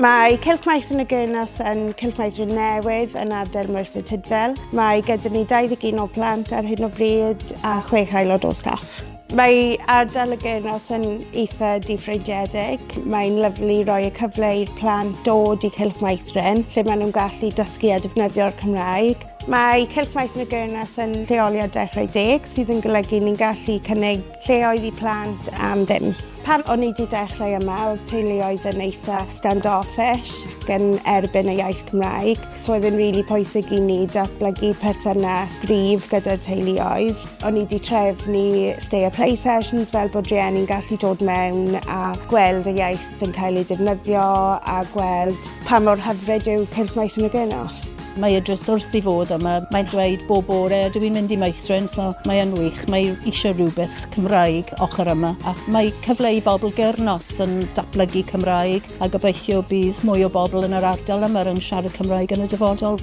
Mae Cylch Meithrin y Gurnos yn Cylch Meithrin newydd yn ardal Merthyr Tydfil. Mae gyda ni 21 o plant ar hyn o bryd a 6 aelod o staff. Mae ardal y Gurnos yn eitha diffreintiedig. Mae'n lyflu roi y cyfle i'r plant dod i Cylch Meithrin, lle maen nhw'n gallu dysgu a defnyddio'r Cymraeg. Mae Cylch Meithrin y Gurnos yn lleoliad dechrau deg, sydd yn golygu ni'n gallu cynnig lleoedd i plant am ddim. Pan o'n i wedi dechrau yma, oedd teuluoedd yn eitha stand-offish gan erbyn y iaith Cymraeg. So oedd yn rili pwysig i ni datblygu perthynas gryf gyda'r teuluoedd. O'n i wedi trefnu stay a play sessions fel bod rieni'n gallu dod mewn a gweld y iaith yn cael ei defnyddio a gweld pa mor hyfryd yw Cylch Meithrin y Gurnos. Mae Idris wrth i fod yma. Mae'n dweud bob bore ydw i'n mynd i Meithrin, so mae yn wych. Mae eisiau rhywbeth Cymraeg ochr yma. A mae cyfle i bobl Gurnos yn datblygu Cymraeg a gobeithio bydd mwy o bobl yn yr ardal yma yn siarad Cymraeg yn y dyfodol.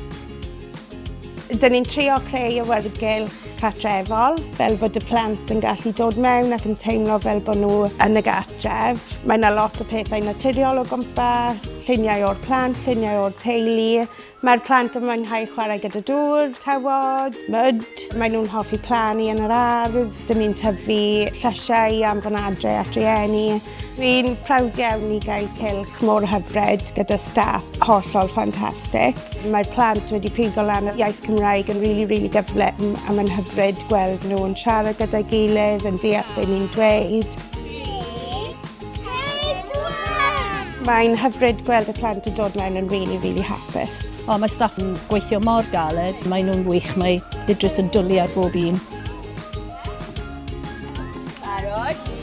Dyn ni'n trio creu awyrgylch cartrefol, fel bod y plant yn gallu dod mewn ac yn teimlo fel bod nhw yn y gartref. Mae yna lot o pethau naturiol o gwmpas, lluniau o'r plant, lluniau o'r teulu. Mae'r plant yn mwynhau chwarae gyda dŵr, tywod, mud. Mae nhw'n hoffi plannu yn yr ardd. Dyn ni'n tyfu llysiau am fod adre at rieni. Dwi'n prawd iawn i gael cylch mor hyfryd gyda staff hollol ffantastig. Mae'r plant wedi pigo lan y iaith Cymraeg yn rili gyflym a mae'n hyfryd gweld nhw yn siarad gyda'i gilydd, yn deall be ni'n dweud. Mae'n hyfryd gweld y plant yn dod mewn yn rili hapus. Mae staff yn gweithio mor galed, mae nhw'n wych, mae Idris yn dwlu ar bob un. Barod?